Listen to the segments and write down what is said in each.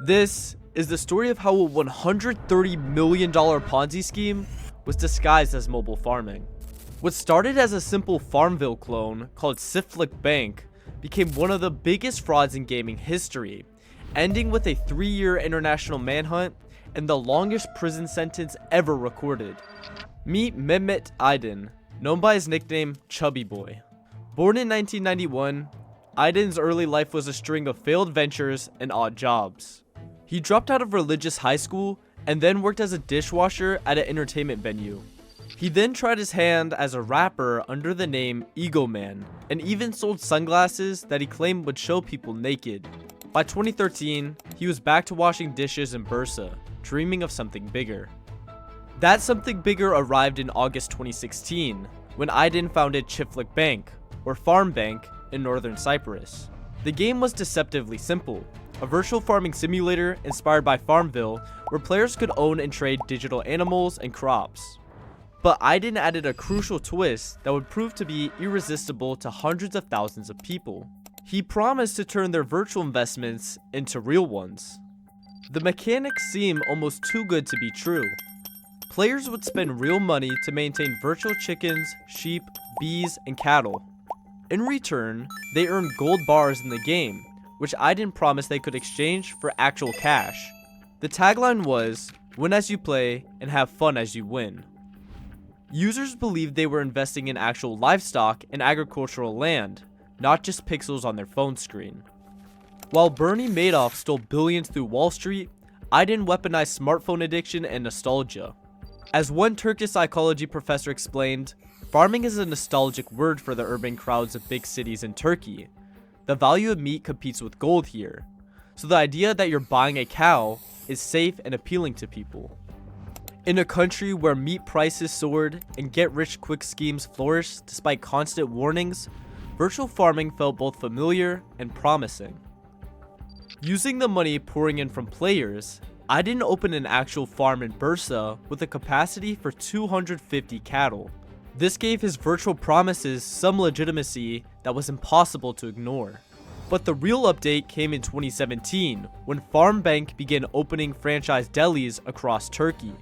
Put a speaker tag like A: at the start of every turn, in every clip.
A: This is the story of how a $130 million Ponzi scheme was disguised as mobile farming. What started as a simple FarmVille clone called Çiftlik Bank became one of the biggest frauds in gaming history, ending with a 3-year international manhunt and the longest prison sentence ever recorded. Meet Mehmet Aydın, known by his nickname Chubby Boy. Born in 1991, Aydın's early life was a string of failed ventures and odd jobs. He dropped out of religious high school and then worked as a dishwasher at an entertainment venue. He then tried his hand as a rapper under the name Ego Man, and even sold sunglasses that he claimed would show people naked. By 2013, he was back to washing dishes in Bursa, dreaming of something bigger. That something bigger arrived in August 2016, when Aydin founded Çiftlik Bank, or Farm Bank, in northern Cyprus. The game was deceptively simple, a virtual farming simulator inspired by FarmVille, where players could own and trade digital animals and crops. But Aydin added a crucial twist that would prove to be irresistible to hundreds of thousands of people. He promised to turn their virtual investments into real ones. The mechanics seem almost too good to be true. Players would spend real money to maintain virtual chickens, sheep, bees, and cattle. In return, they earned gold bars in the game, which Aydin promised they could exchange for actual cash. The tagline was, "Win as you play, and have fun as you win." Users believed they were investing in actual livestock and agricultural land, not just pixels on their phone screen. While Bernie Madoff stole billions through Wall Street, Aydin weaponized smartphone addiction and nostalgia. As one Turkish psychology professor explained, farming is a nostalgic word for the urban crowds of big cities in Turkey. The value of meat competes with gold here, so the idea that you're buying a cow is safe and appealing to people. In a country where meat prices soared and get-rich-quick schemes flourished despite constant warnings, virtual farming felt both familiar and promising. Using the money pouring in from players, Aydin opened an actual farm in Bursa with a capacity for 250 cattle. This gave his virtual promises some legitimacy that was impossible to ignore. But the real update came in 2017, when Farm Bank began opening franchise delis across Turkey.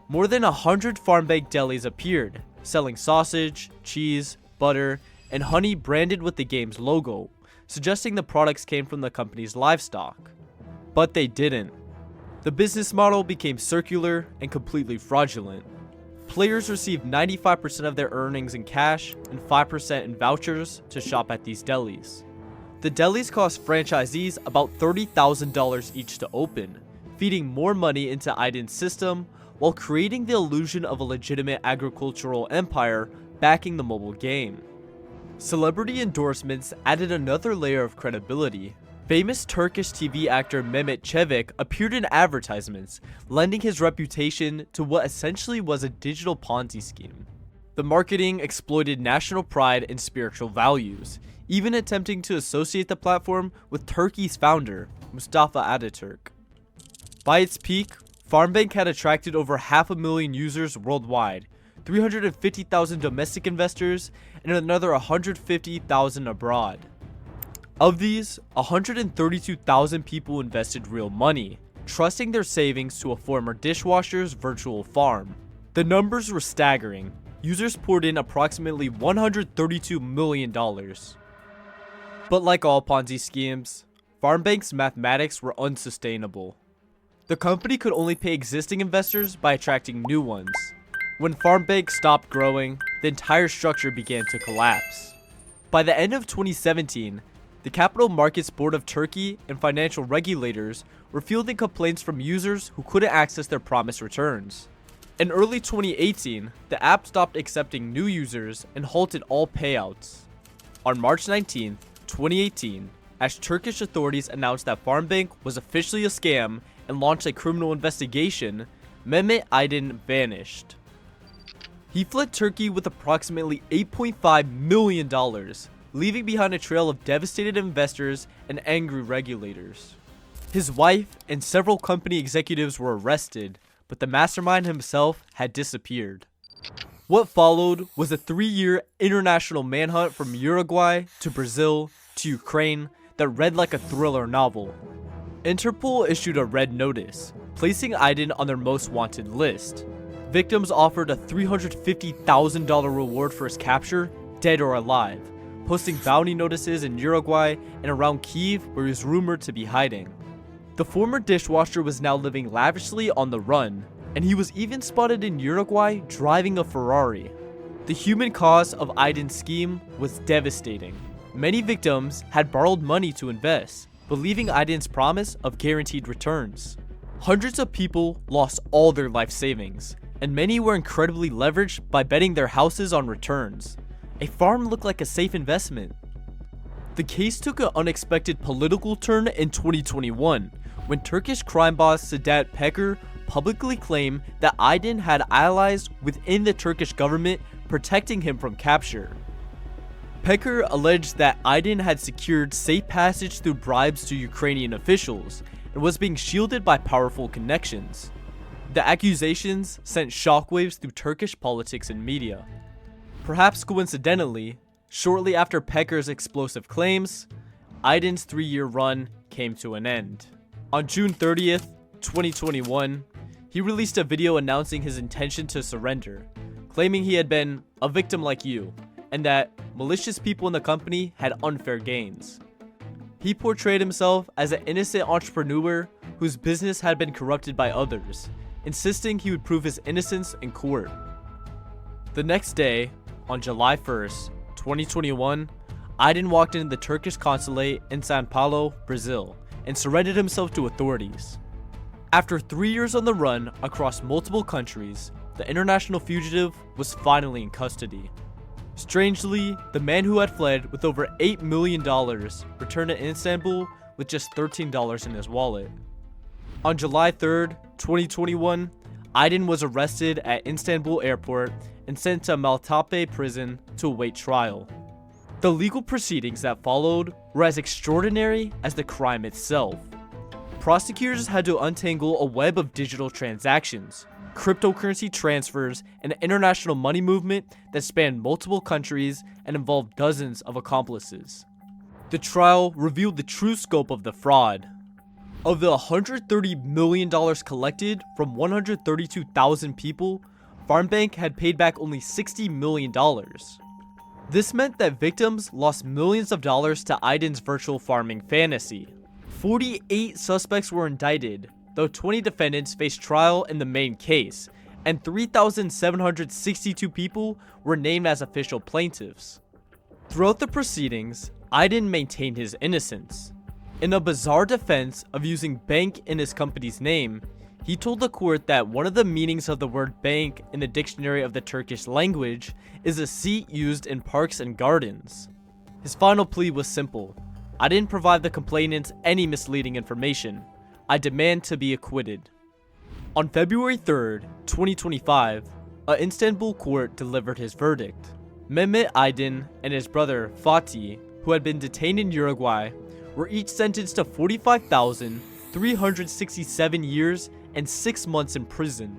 A: More than 100 Farm Bank delis appeared, selling sausage, cheese, butter, and honey branded with the game's logo, suggesting the products came from the company's livestock. But they didn't. The business model became circular and completely fraudulent. Players received 95% of their earnings in cash and 5% in vouchers to shop at these delis. The delis cost franchisees about $30,000 each to open, feeding more money into Aydin's system while creating the illusion of a legitimate agricultural empire backing the mobile game. Celebrity endorsements added another layer of credibility. Famous Turkish TV actor Mehmet Çevik appeared in advertisements, lending his reputation to what essentially was a digital Ponzi scheme. The marketing exploited national pride and spiritual values, even attempting to associate the platform with Turkey's founder, Mustafa Ataturk. By its peak, FarmBank had attracted over 500,000 users worldwide, 350,000 domestic investors, and another 150,000 abroad. Of these, 132,000 people invested real money, trusting their savings to a former dishwasher's virtual farm. The numbers were staggering. Users poured in approximately $132 million. But like all Ponzi schemes, FarmBank's mathematics were unsustainable. The company could only pay existing investors by attracting new ones. When FarmBank stopped growing, the entire structure began to collapse. By the end of 2017, the Capital Markets Board of Turkey and financial regulators were fielding complaints from users who couldn't access their promised returns. In early 2018, the app stopped accepting new users and halted all payouts. On March 19, 2018, as Turkish authorities announced that FarmBank was officially a scam and launched a criminal investigation, Mehmet Aydın vanished. He fled Turkey with approximately $8.5 million, leaving behind a trail of devastated investors and angry regulators. His wife and several company executives were arrested, but the mastermind himself had disappeared. What followed was a 3-year international manhunt from Uruguay to Brazil to Ukraine that read like a thriller novel. Interpol issued a red notice, placing Aydin on their most wanted list. Victims offered a $350,000 reward for his capture, dead or alive, posting bounty notices in Uruguay and around Kyiv, where he was rumored to be hiding. The former dishwasher was now living lavishly on the run, and he was even spotted in Uruguay driving a Ferrari. The human cost of Aydin's scheme was devastating. Many victims had borrowed money to invest, believing Aydin's promise of guaranteed returns. Hundreds of people lost all their life savings, and many were incredibly leveraged by betting their houses on returns. A farm looked like a safe investment. The case took an unexpected political turn in 2021, when Turkish crime boss Sedat Peker publicly claimed that Aydin had allies within the Turkish government protecting him from capture. Peker alleged that Aydin had secured safe passage through bribes to Ukrainian officials and was being shielded by powerful connections. The accusations sent shockwaves through Turkish politics and media. Perhaps coincidentally, shortly after Peker's explosive claims, Aydin's 3-year run came to an end. On June 30th, 2021, he released a video announcing his intention to surrender, claiming he had been a victim like you, and that malicious people in the company had unfair gains. He portrayed himself as an innocent entrepreneur whose business had been corrupted by others, insisting he would prove his innocence in court. The next day, on July 1st, 2021, Aydin walked into the Turkish consulate in Sao Paulo, Brazil, and surrendered himself to authorities. After 3 years on the run across multiple countries, the international fugitive was finally in custody. Strangely, the man who had fled with over $8 million returned to Istanbul with just $13 in his wallet. On July 3rd, 2021, Aydin was arrested at Istanbul airport and sent to Maltepe prison to await trial. The legal proceedings that followed were as extraordinary as the crime itself. Prosecutors had to untangle a web of digital transactions, cryptocurrency transfers, and international money movement that spanned multiple countries and involved dozens of accomplices. The trial revealed the true scope of the fraud. Of the $130 million collected from 132,000 people, FarmBank had paid back only $60 million. This meant that victims lost millions of dollars to Aydin's virtual farming fantasy. 48 suspects were indicted, though 20 defendants faced trial in the main case, and 3,762 people were named as official plaintiffs. Throughout the proceedings, Aydin maintained his innocence. In a bizarre defense of using bank in his company's name, he told the court that one of the meanings of the word bank in the dictionary of the Turkish language is a seat used in parks and gardens. His final plea was simple: I didn't provide the complainants any misleading information. I demand to be acquitted. On February 3rd, 2025, an Istanbul court delivered his verdict. Mehmet Aydın and his brother Fatih, who had been detained in Uruguay, were each sentenced to 45,367 years and 6 months in prison,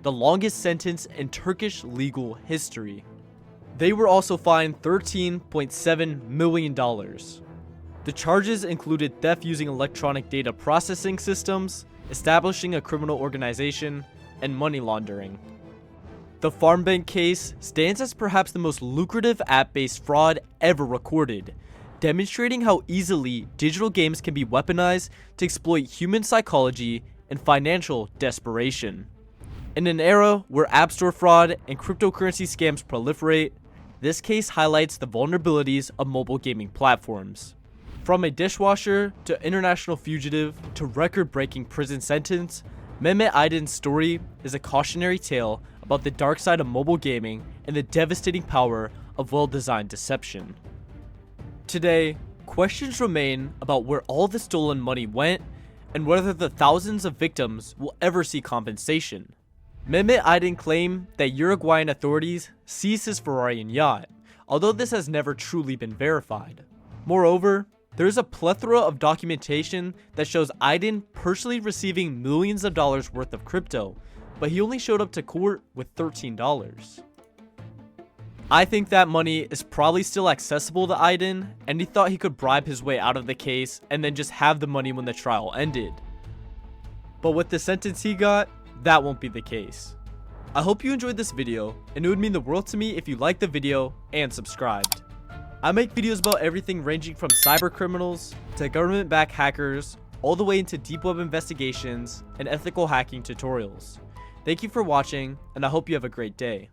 A: the longest sentence in Turkish legal history. They were also fined $13.7 million. The charges included theft using electronic data processing systems, establishing a criminal organization, and money laundering. The FarmBank case stands as perhaps the most lucrative app-based fraud ever recorded, demonstrating how easily digital games can be weaponized to exploit human psychology and financial desperation. In an era where App Store fraud and cryptocurrency scams proliferate, this case highlights the vulnerabilities of mobile gaming platforms. From a dishwasher to international fugitive to record-breaking prison sentence, Mehmet Aydın's story is a cautionary tale about the dark side of mobile gaming and the devastating power of well-designed deception. Today, questions remain about where all the stolen money went and whether the thousands of victims will ever see compensation. Mehmet Aydın claimed that Uruguayan authorities seized his Ferrari and yacht, although this has never truly been verified. Moreover, there is a plethora of documentation that shows Aydın personally receiving millions of dollars worth of crypto, but he only showed up to court with $13. I think that money is probably still accessible to Aydin, and he thought he could bribe his way out of the case and then just have the money when the trial ended. But with the sentence he got, that won't be the case. I hope you enjoyed this video, and it would mean the world to me if you liked the video and subscribed. I make videos about everything ranging from cyber criminals to government-backed hackers, all the way into deep web investigations and ethical hacking tutorials. Thank you for watching, and I hope you have a great day.